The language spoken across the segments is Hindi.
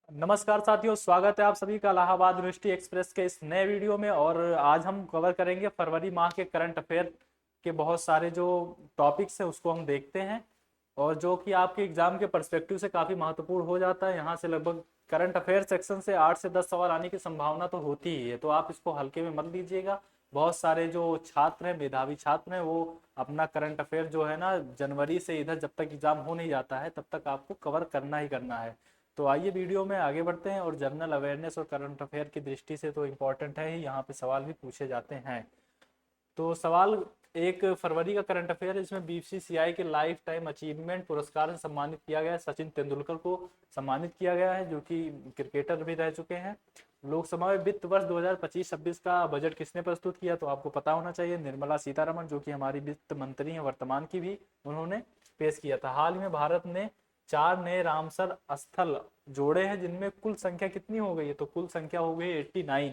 नमस्कार साथियों, स्वागत है आप सभी का इलाहाबाद यूनिवर्सिटी एक्सप्रेस के इस नए वीडियो में। और आज हम कवर करेंगे फरवरी माह के करंट अफेयर के बहुत सारे जो टॉपिक्स हैं उसको हम देखते हैं, और जो कि आपके एग्जाम के पर्सपेक्टिव से काफ़ी महत्वपूर्ण हो जाता है। यहाँ से लगभग करंट अफेयर सेक्शन से 8 से 10 सवाल आने की संभावना तो होती ही है, तो आप इसको हल्के में मत लीजिएगा। बहुत सारे जो छात्र हैं, मेधावी छात्र हैं, वो अपना करंट अफेयर जो है ना जनवरी से इधर जब तक एग्जाम हो नहीं जाता है तब तक आपको कवर करना ही करना है। तो आइए वीडियो में आगे बढ़ते हैं। और जनरल अवेयरनेस और करंट अफेयर की दृष्टि से तो इम्पोर्टेंट है ही, यहाँ पे सवाल भी पूछे जाते हैं। तो सवाल 1 फरवरी का करंट अफेयर है, इसमें बीसीसीआई के लाइफ टाइम अचीवमेंट पुरस्कार से सम्मानित किया गया है। सचिन तेंदुलकर को सम्मानित किया गया है, जो कि क्रिकेटर भी रह चुके हैं। लोकसभा में वित्त वर्ष 2025-26 का बजट किसने प्रस्तुत किया, तो आपको पता होना चाहिए, निर्मला सीतारमण, जो कि हमारी वित्त मंत्री हैं वर्तमान की, भी उन्होंने पेश किया था। हाल ही में भारत ने 4 नए रामसर स्थल जोड़े हैं, जिनमें कुल संख्या कितनी हो गई है, तो कुल संख्या हो गई 89।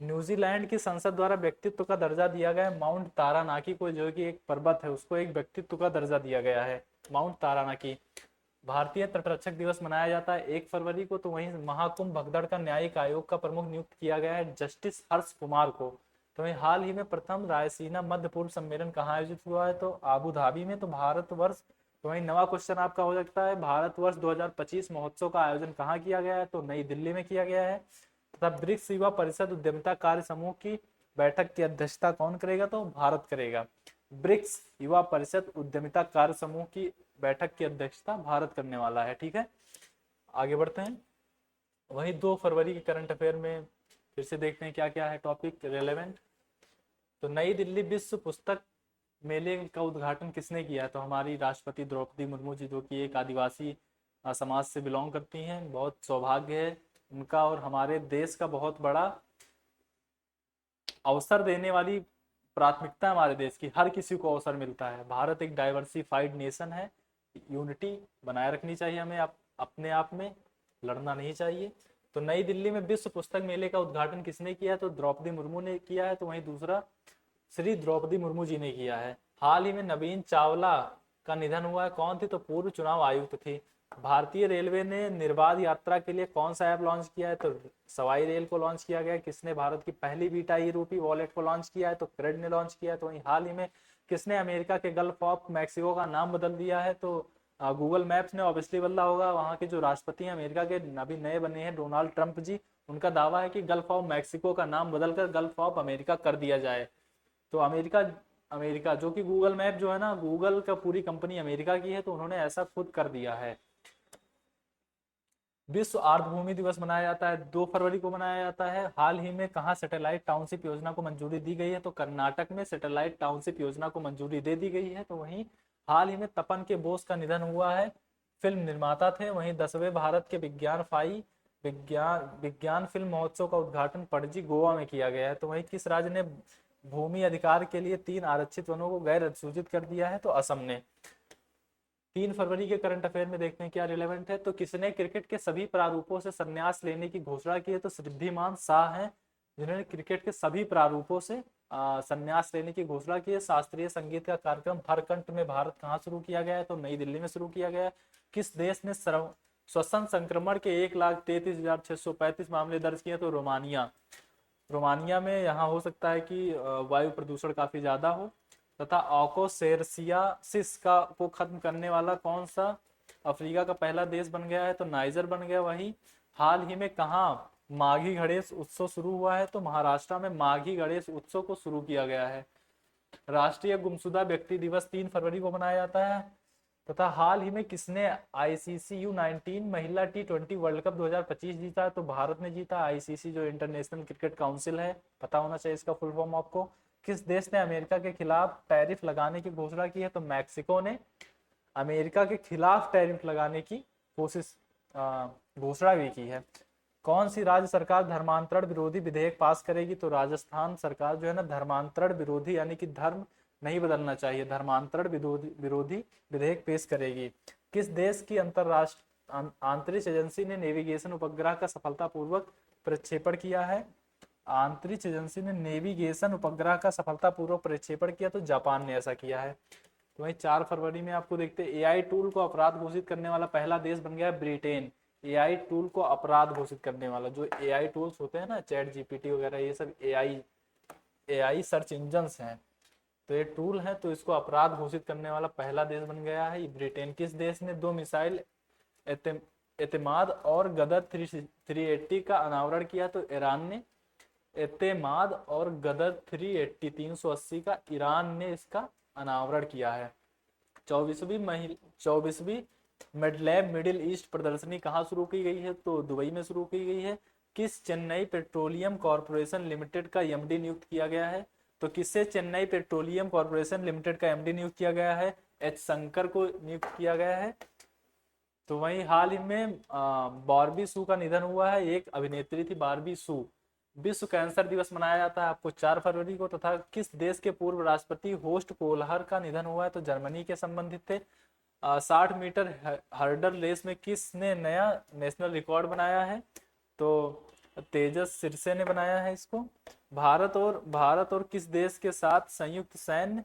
न्यूजीलैंड की संसद द्वारा व्यक्तित्व का दर्जा दिया गया है माउंट तारानाकी को, जो कि एक पर्वत है, उसको एक व्यक्तित्व का दर्जा दिया गया है, माउंट तारानाकी। भारतीय तटरक्षक दिवस मनाया जाता है 1 फरवरी को। तो वहीं महाकुंभ भगदड़ का न्यायिक आयोग का प्रमुख नियुक्त किया गया है जस्टिस हर्ष कुमार को। तो वहीं हाल ही में प्रथम रायसीना मध्य पूर्व सम्मेलन कहाँ आयोजित हुआ है, तो आबू धाबी में। तो भारतवर्ष, तो वहीं नवा क्वेश्चन आपका हो सकता है, भारतवर्ष 2025 महोत्सव का आयोजन कहाँ किया गया है, तो नई दिल्ली में किया गया है। तथा ब्रिक्स युवा परिषद उद्यमिता कार्य समूह की बैठक की अध्यक्षता कौन करेगा, तो भारत करेगा। ब्रिक्स युवा परिषद उद्यमिता कार्य समूह की बैठक की अध्यक्षता भारत करने वाला है। ठीक है, आगे बढ़ते हैं। वहीं 2 फरवरी के करंट अफेयर में फिर से देखते हैं क्या क्या है टॉपिक रेलेवेंट। तो नई दिल्ली विश्व पुस्तक मेले का उद्घाटन किसने किया, तो हमारी राष्ट्रपति द्रौपदी मुर्मू जी, जो कि एक आदिवासी समाज से बिलोंग करती हैं। बहुत सौभाग्य है उनका, और हमारे देश का बहुत बड़ा अवसर देने वाली प्राथमिकता हमारे देश की, हर किसी को अवसर मिलता है। भारत एक डाइवर्सिफाइड नेशन है, यूनिटी बनाए रखनी चाहिए हमें, अपने आप में लड़ना नहीं चाहिए। तो नई दिल्ली में विश्व पुस्तक मेले का उद्घाटन किसने किया, तो द्रौपदी मुर्मू ने किया है। तो वहीं दूसरा श्री द्रौपदी मुर्मू जी ने किया है। हाल ही में नवीन चावला का निधन हुआ है, कौन थी, तो पूर्व चुनाव आयुक्त थी। भारतीय रेलवे ने निर्बाध यात्रा के लिए कौन सा ऐप लॉन्च किया है, तो सवाई रेल को लॉन्च किया गया है। किसने भारत की पहली बीटा ई रूपी वॉलेट को लॉन्च किया है, तो क्रेड ने लॉन्च किया है। तो वहीं हाल ही में किसने अमेरिका के गल्फ ऑफ मैक्सिको का नाम बदल दिया है, तो गूगल मैप्स ने। ऑब्वियसली बदला होगा, वहाँ के जो राष्ट्रपति हैं अमेरिका के अभी नए बने हैं डोनाल्ड ट्रंप जी, उनका दावा है कि गल्फ ऑफ मैक्सिको का नाम बदलकर गल्फ ऑफ अमेरिका कर दिया जाए। तो अमेरिका अमेरिका जो कि गूगल मैप जो है ना, गूगल का पूरी कंपनी अमेरिका की है, तो उन्होंने ऐसा खुद कर दिया है। विश्व आर्द्रभूमि दिवस मनाया जाता है 2 फरवरी को मनाया जाता है। हाल ही में कहाँ सैटेलाइट टाउनशिप योजना को मंजूरी दी गई है, तो कर्नाटक में सैटेलाइट टाउनशिप योजना को मंजूरी दे दी गई है। तो वहीं हाल ही में तपन के बोस का निधन हुआ है, फिल्म निर्माता थे। वहीं 10वें भारत के विज्ञान फिल्म महोत्सव का उद्घाटन पणजी गोवा में किया गया है। तो वहीं किस राज्य ने भूमि अधिकार के लिए 3 आरक्षित वनों को गैर अधिसूचित कर दिया है, तो असम ने। 3 फरवरी के करंट अफेयर में देखते हैं क्या रिलेवेंट है। तो किसने क्रिकेट के सभी प्रारूपों से संन्यास लेने की घोषणा की है, तो सिद्धिमान शाह हैं, जिन्होंने क्रिकेट के सभी प्रारूपों से संन्यास लेने की घोषणा की है। शास्त्रीय संगीत का कार्यक्रम हर कंठ में भारत कहाँ शुरू किया गया है, तो नई दिल्ली में शुरू किया गया है। किस देश ने श्वसन संक्रमण के 1,33,635 मामले दर्ज किए, तो रोमानिया। रोमानिया में यहाँ हो सकता है कि वायु प्रदूषण काफी ज्यादा हो। तथा ऑकोसेरसियासिस का को खत्म करने वाला कौन सा अफ्रीका का पहला देश बन गया है, तो नाइजर बन गया। वही हाल ही में कहाँ माघी गणेश उत्सव शुरू हुआ है, तो महाराष्ट्र में माघी गणेश उत्सव को शुरू किया गया है। राष्ट्रीय गुमशुदा व्यक्ति दिवस 3 फरवरी को मनाया जाता है। तथा हाल ही में किसने आईसीसी U19 महिला T20 वर्ल्ड कप 2025 जीता, तो भारत ने जीता। आईसीसी जो इंटरनेशनल क्रिकेट काउंसिल है, पता होना चाहिए इसका फुल फॉर्म आपको। किस देश ने अमेरिका के खिलाफ टैरिफ लगाने की घोषणा की है, तो मैक्सिको ने अमेरिका के खिलाफ टैरिफ लगाने की कोशिश घोषणा भी की है। कौन सी राज्य सरकार धर्मांतरण विरोधी विधेयक पास करेगी, तो राजस्थान सरकार जो है ना धर्मांतरण विरोधी, यानी कि धर्म नहीं बदलना चाहिए, धर्मांतरण विरोधी विधेयक पेश करेगी। किस देश की अंतरराष्ट्रीय अंतरिक्ष एजेंसी ने नेविगेशन उपग्रह का सफलतापूर्वक प्रक्षेपण किया है, अंतरिक्ष एजेंसी ने नेविगेशन उपग्रह का सफलतापूर्वक प्रक्षेपण किया, तो जापान ने ऐसा किया है। तो वही 4 फरवरी में आपको देखते हैं एआई टूल को अपराध घोषित करने वाला पहला देश बन गया ब्रिटेन। एआई टूल को अपराध घोषित करने वाला, जो एआई टूल्स होते हैं ना, चैट जीपीटी वगैरह, ये सब एआई सर्च इंजन्स हैं, तो ये टूल है, तो इसको अपराध घोषित करने वाला पहला देश बन गया है ब्रिटेन। किस देश ने 2 मिसाइल एतमाद और गदर 380 का अनावरण किया? तो ईरान ने। एतमाद और गदर 380 का ईरान ने इसका अनावरण किया है। 24वीं मेडलैब मिडिल ईस्ट प्रदर्शनी कहाँ शुरू की गई है? तो दुबई में शुरू की गई है। किस चेन्नई पेट्रोलियम कॉर्पोरेशन लिमिटेड का एमडी नियुक्त किया गया है? तो किससे चेन्नई पेट्रोलियम कॉर्पोरेशन लिमिटेड का एमडी नियुक्त किया गया है? एच शंकर को नियुक्त किया गया है। तो वहीं हाल ही में बारबी सू का निधन हुआ है, एक अभिनेत्री थी बारबी सू। विश्व कैंसर दिवस मनाया जाता है आपको 4 फरवरी को। तथा किस देश के पूर्व राष्ट्रपति होस्ट कोल्हर का निधन हुआ है? तो जर्मनी के संबंधित थे। 60 मीटर हर्डल रेस में किसने नया नेशनल रिकॉर्ड बनाया है? तो तेजस सिरसे ने बनाया है इसको। भारत और किस देश के साथ संयुक्त सैन्य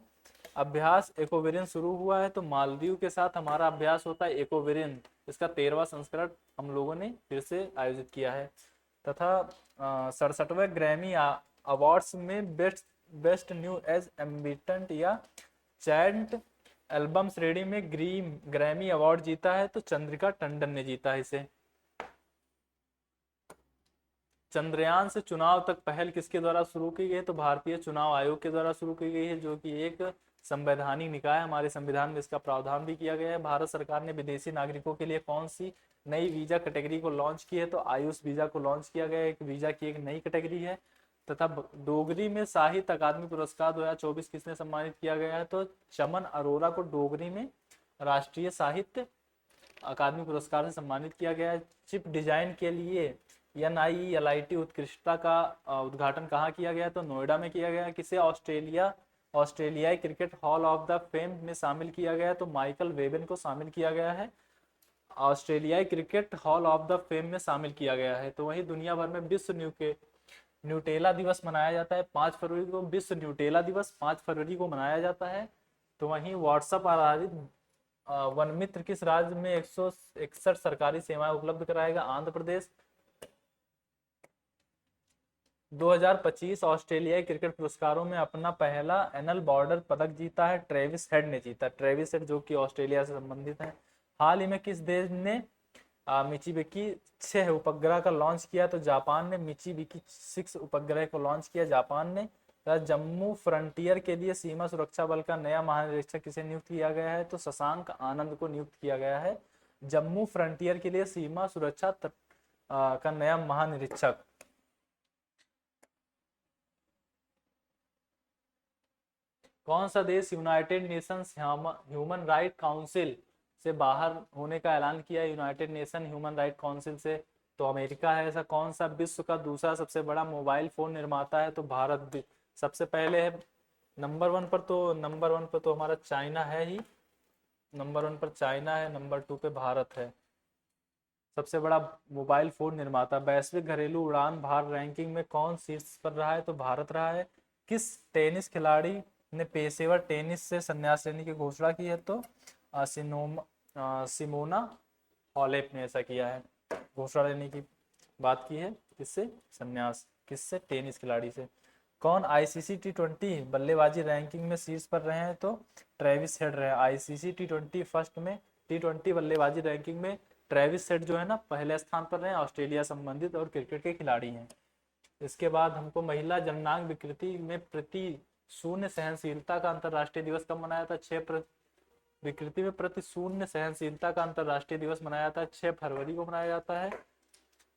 अभ्यास एक्वेरियन शुरू हुआ है? तो मालदीव के साथ हमारा अभ्यास होता है एक्वेरियन। इसका 13वां संस्करण हम लोगों ने फिर से आयोजित किया है। तथा 67वें ग्रैमी अवार्ड्स में बेस्ट न्यू एज एम्बिटेंट या चैंट एल्बम श्रेणी में ग्रैमी अवार्ड जीता है, तो चंद्रिका टंडन ने जीता है इसे। चंद्रयान से चुनाव तक पहल किसके द्वारा शुरू की गई? तो भारतीय चुनाव आयोग के द्वारा शुरू की गई है, जो कि एक संवैधानिक निकाय, हमारे संविधान में इसका प्रावधान भी किया गया है। भारत सरकार ने विदेशी नागरिकों के लिए कौन सी नई वीजा कैटेगरी को लॉन्च की है? तो आयुष वीजा को लॉन्च किया गया है, एक वीजा की एक नई कैटेगरी है। तथा डोगरी में साहित्य अकादमी पुरस्कार 2024 किसने सम्मानित किया गया है? तो चमन अरोरा को डोगरी में राष्ट्रीय साहित्य अकादमी पुरस्कार से सम्मानित किया गया है। चिप डिजाइन के लिए NIELIT उत्कृष्टता का उद्घाटन कहाँ किया गया? तो नोएडा में किया गया। किसे ऑस्ट्रेलियाई cricket hall of the fame में शामिल किया गया? तो माइकल वेबन को शामिल किया गया है, ऑस्ट्रेलियाई cricket hall of the fame में शामिल किया गया है। तो वहीं दुनिया भर में विश्व न्यूटेला दिवस मनाया जाता है 5 फरवरी को। विश्व न्यूटेला दिवस 5 फरवरी को मनाया जाता है। तो वहीं व्हाट्सएप आधारित वन मित्र किस राज्य में 161 सरकारी सेवाएं उपलब्ध कराएगा? आंध्र प्रदेश। 2025 ऑस्ट्रेलियाई क्रिकेट पुरस्कारों में अपना पहला एनल बॉर्डर पदक जीता है ट्रेविस हेड ने जीता। ट्रेविस हेड जो कि ऑस्ट्रेलिया से संबंधित है। हाल ही में किस देश ने मिचिबिकी 6 उपग्रह का लॉन्च किया? तो जापान ने मिचिबिकी 6 उपग्रह को लॉन्च किया, जापान ने। जम्मू फ्रंटियर के लिए सीमा सुरक्षा बल का नया महानिरीक्षक किसे नियुक्त किया गया है? तो शशांक आनंद को नियुक्त किया गया है जम्मू फ्रंटियर के लिए सीमा सुरक्षा का नया महानिरीक्षक। कौन सा देश United Nations human right council से बाहर होने का ऐलान किया है? United nation human right council से तो अमेरिका है। ऐसा कौन सा विश्व का दूसरा सबसे बड़ा मोबाइल फोन निर्माता है? तो भारत सबसे पहले है। नंबर वन पर तो हमारा चाइना है ही, नंबर 1 पर चाइना है, नंबर 2 पे भारत है सबसे बड़ा मोबाइल फोन निर्माता। वैश्विक घरेलू उड़ान भार रैंकिंग में कौन शीर्ष पर रहा है? तो भारत रहा है। किस टेनिस खिलाड़ी ने पेशेवर टेनिस से संन्यास लेने की घोषणा की है? तो सिमोना हालेप ने ऐसा किया है, घोषणा लेने की बात की है। किससे? संन्यास। किससे? टेनिस खिलाड़ी से। कौन ICC T20 बल्लेबाजी रैंकिंग में शीर्ष पर रहे हैं? तो ट्रेविस हेड रहे। ICC T20 फर्स्ट में T20 बल्लेबाजी रैंकिंग में ट्रेविस हेड जो है ना पहले स्थान पर रहे, ऑस्ट्रेलिया संबंधित और क्रिकेट के खिलाड़ी हैं। इसके बाद हमको महिला जननांग विकृति में प्रति शून्य सहनशीलता का अंतर्राष्ट्रीय दिवस कब मनाया था? विकृति में प्रति शून्य सहनशीलता का अंतर्राष्ट्रीय दिवस मनाया जाता है 6 फरवरी को मनाया जाता है।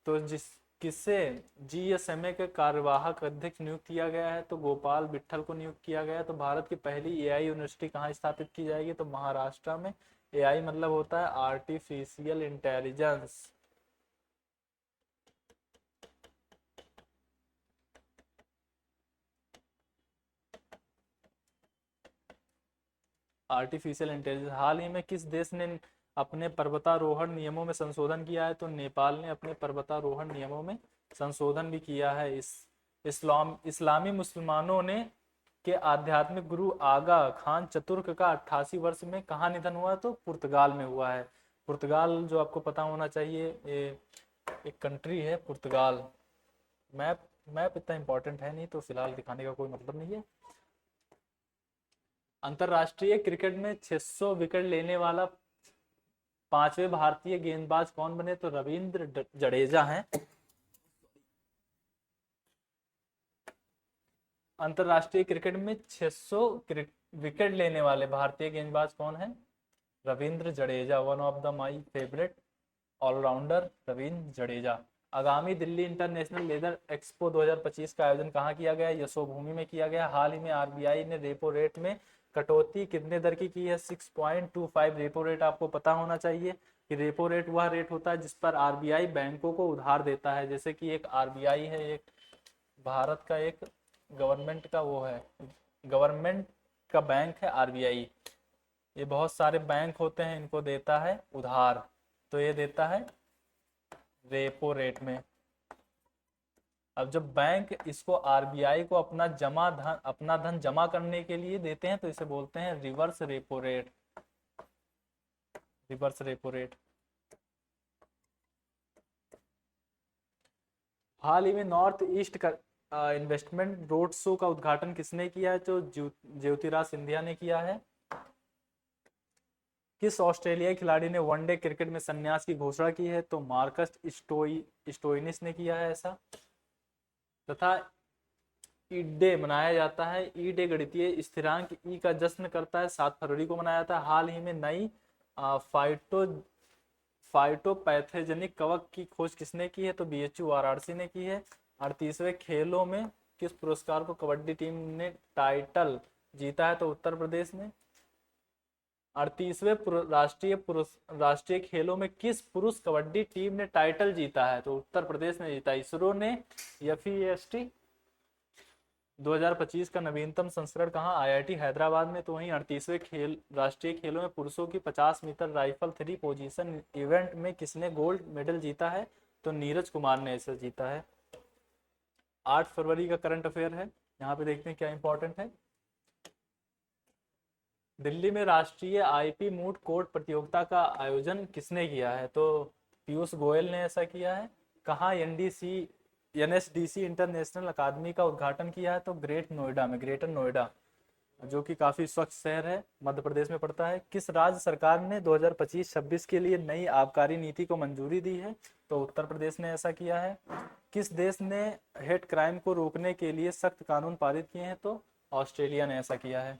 तो किससे GSMA के कार्यवाहक अध्यक्ष नियुक्त किया गया है? तो गोपाल विट्ठल को नियुक्त किया गया है। तो भारत की पहली AI यूनिवर्सिटी कहाँ स्थापित की जाएगी? तो महाराष्ट्र में। AI मतलब होता है आर्टिफिशियल इंटेलिजेंस। Artificial intelligence. हाल ही में किस देश ने अपने पर्वतारोहण नियमों में संशोधन किया है? तो नेपाल ने अपने पर्वतारोहण नियमों में संशोधन भी किया है। इस्लामी मुसलमानों ने के आध्यात्मिक गुरु आगा खान चतुर्क का 88 वर्ष में कहाँ निधन हुआ? तो पुर्तगाल में हुआ है। पुर्तगाल जो आपको पता होना चाहिए, ये एक कंट्री है पुर्तगाल। मैप मैप इतना इंपॉर्टेंट है नहीं, तो फिलहाल दिखाने का कोई मतलब नहीं है। अंतरराष्ट्रीय क्रिकेट में 600 विकेट लेने वाला पांचवें भारतीय गेंदबाज कौन बने? तो रविंद्र जडेजा हैं। अंतरराष्ट्रीय क्रिकेट में 600 विकेट लेने वाले भारतीय गेंदबाज कौन है? Ravindra Jadeja, one of the my favourite allrounder Ravindra Jadeja. आगामी दिल्ली इंटरनेशनल लेदर एक्सपो 2025 का आयोजन कहाँ किया गया? यशोभूमि में किया गया। हाल ही में आरबीआई ने रेपो रेट में कटौती कितने दर की है? 6.25। रेपो रेट आपको पता होना चाहिए कि रेपो रेट वह रेट होता है जिस पर आरबीआई बैंकों को उधार देता है। जैसे कि एक आरबीआई है, एक भारत का एक गवर्नमेंट का वो है, गवर्नमेंट का बैंक है आरबीआई। ये बहुत सारे बैंक होते हैं, इनको देता है उधार, तो ये देता है रेपो रेट में। अब जब बैंक इसको आरबीआई को अपना धन जमा करने के लिए देते हैं तो इसे बोलते हैं reverse repo rate. Reverse repo rate. हाल ही में नॉर्थ ईस्ट का इन्वेस्टमेंट रोड शो का उद्घाटन किसने किया है? तो ज्योतिराज सिंधिया ने किया है। किस ऑस्ट्रेलियाई खिलाड़ी ने वनडे क्रिकेट में संन्यास की घोषणा की है? तो मार्कस स्टोइनिस ने किया है ऐसा। तथा ईड डे मनाया जाता है। ई डे गणितीय स्थिरांक ई का जश्न करता है, 7 फरवरी को मनाया जाता है। हाल ही में नई फाइटोपैथोजेनिक कवक की खोज किसने की है? तो बीएचयू वाराणसी ने की है। 38वें खेलों में किस पुरस्कार को कबड्डी टीम ने टाइटल जीता है? तो उत्तर प्रदेश ने। 38वें राष्ट्रीय खेलों में किस पुरुष कबड्डी टीम ने टाइटल जीता है? तो उत्तर प्रदेश ने जीता। इसरो ने FEST 2025 का नवीनतम संस्करण कहाँ? IIT हैदराबाद में। तो वहीं 38वें राष्ट्रीय खेलों में पुरुषों की 50 मीटर राइफल 3 पोजीशन इवेंट में किसने गोल्ड मेडल जीता है? तो नीरज कुमार ने ऐसा जीता है। 8 फरवरी का करंट अफेयर है, यहाँ पे देखते हैं क्या इंपॉर्टेंट है। दिल्ली में राष्ट्रीय आईपी मूट कोर्ट प्रतियोगिता का आयोजन किसने किया है? तो पीयूष गोयल ने ऐसा किया है। कहाँ NSDC इंटरनेशनल अकादमी का उद्घाटन किया है? तो ग्रेटर नोएडा, जो कि काफी स्वच्छ शहर है, मध्य प्रदेश में पड़ता है। किस राज्य सरकार ने 2025-26 के लिए नई आबकारी नीति को मंजूरी दी है? तो उत्तर प्रदेश ने ऐसा किया है। किस देश ने हेट क्राइम को रोकने के लिए सख्त कानून पारित किए हैं? तो ऑस्ट्रेलिया ने ऐसा किया है।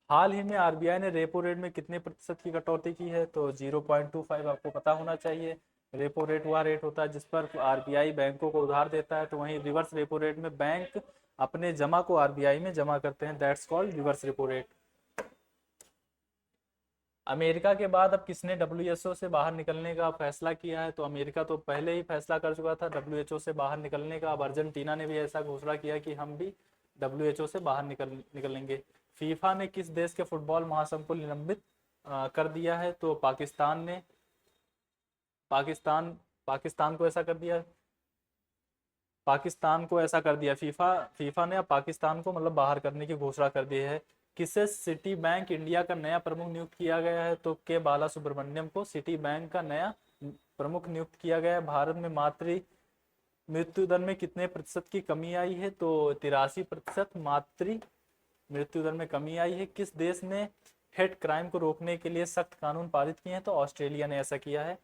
हाल ही में आरबीआई ने रेपो रेट में कितने प्रतिशत की कटौती की है? तो 0.25। आपको पता होना चाहिए। रेपो रेट वह रेट होता है जिस पर आरबीआई बैंकों को उधार देता है। तो वहीं रिवर्स रेपो रेट में बैंक अपने जमा को आरबीआई में जमा करते हैं, that's called reverse repo rate. America के बाद अब किसने डब्ल्यूएचओ से बाहर निकलने का फैसला किया है? तो अमेरिका तो पहले ही फैसला कर चुका था डब्ल्यूएचओ से बाहर निकलने का। अब अर्जेंटीना ने भी ऐसा घोषणा किया कि हम भी डब्ल्यूएचओ से बाहर निकलेंगे। फीफा ने किस देश के फुटबॉल महासंघ को निलंबित कर दिया है? तो पाकिस्तान ने। पाकिस्तान को ऐसा कर दिया। फीफा ने अब पाकिस्तान को मतलब बाहर करने की घोषणा कर दी है। किसे सिटी बैंक इंडिया का नया प्रमुख नियुक्त किया गया है? तो के बाला सुब्रमण्यम को सिटी बैंक का नया प्रमुख नियुक्त किया गया है। भारत में मातृ मृत्यु दर में कितने प्रतिशत की कमी आई है? तो 83% मातृ मृत्यु दर में कमी आई है। किस देश ने हेट क्राइम को रोकने के लिए सख्त कानून पारित किए हैं? तो ऑस्ट्रेलिया ने ऐसा किया है।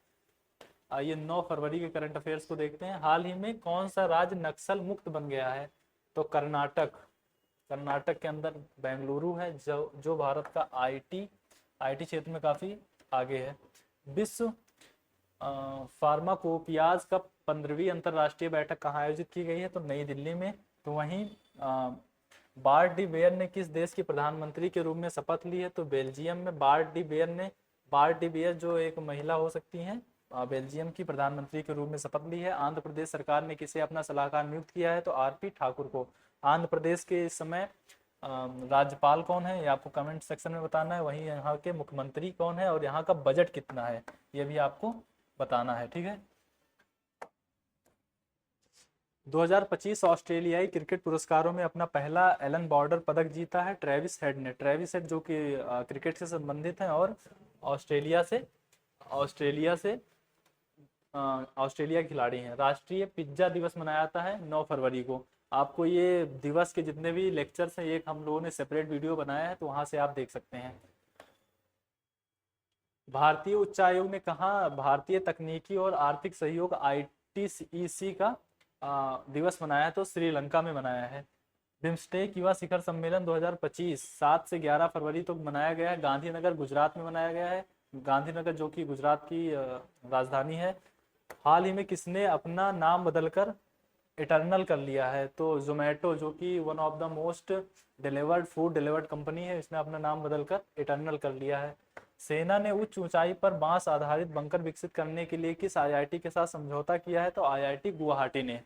आइए 9 फरवरी के करंट अफेयर्स को देखते हैं। हाल ही में कौन सा राज्य नक्सल मुक्त बन गया है? तो कर्नाटक के अंदर बेंगलुरु है, जो भारत का आईटी क्षेत्र में काफी आगे है। विश्व फार्माकोपियाज का 15वीं अंतरराष्ट्रीय बैठक कहाँ आयोजित की गई है? तो नई दिल्ली में। तो वहीं बार्ट डी बेयर ने किस देश की प्रधानमंत्री के रूप में शपथ ली है? तो बेल्जियम में बार्ट डी बेयर जो एक महिला हो सकती हैं, बेल्जियम की प्रधानमंत्री के रूप में शपथ ली है। आंध्र प्रदेश सरकार ने किसे अपना सलाहकार नियुक्त किया है? तो आरपी ठाकुर को। आंध्र प्रदेश के इस समय राज्यपाल कौन है, ये आपको कमेंट सेक्शन में बताना है। वहीं यहाँ के मुख्यमंत्री कौन है और यहाँ का बजट कितना है, ये भी आपको बताना है, ठीक है। 2025 ऑस्ट्रेलियाई क्रिकेट पुरस्कारों में अपना पहला एलन बॉर्डर पदक जीता है ट्रेविस हेड ने। ट्रेविस हेड जो कि क्रिकेट से संबंधित हैं और ऑस्ट्रेलिया से, ऑस्ट्रेलिया से ऑस्ट्रेलिया के खिलाड़ी हैं। राष्ट्रीय पिज्जा दिवस मनाया जाता है 9 फरवरी को। आपको ये दिवस के जितने भी लेक्चर्स हैं एक हम लोगों ने सेपरेट वीडियो बनाया है, तो वहां से आप देख सकते हैं। भारतीय उच्च आयोग ने कहा भारतीय तकनीकी और आर्थिक सहयोग ITEC का दिवस मनाया है, तो श्रीलंका में मनाया है। बिम्स्टेक युवा शिखर सम्मेलन 2025 7 से 11 फरवरी तक मनाया गया है, गांधीनगर गुजरात में मनाया गया है। गांधीनगर जो कि गुजरात की राजधानी है। हाल ही में किसने अपना नाम बदलकर इटर्नल कर लिया है? तो जोमेटो, जो कि one of the most delivered food delivered company है, इसने अपना नाम बदलकर इटर्नल कर लिया है। सेना ने उच्च ऊंचाई पर बांस आधारित बंकर विकसित करने के लिए किस IIT के साथ समझौता किया है? तो IIT गुवाहाटी ने।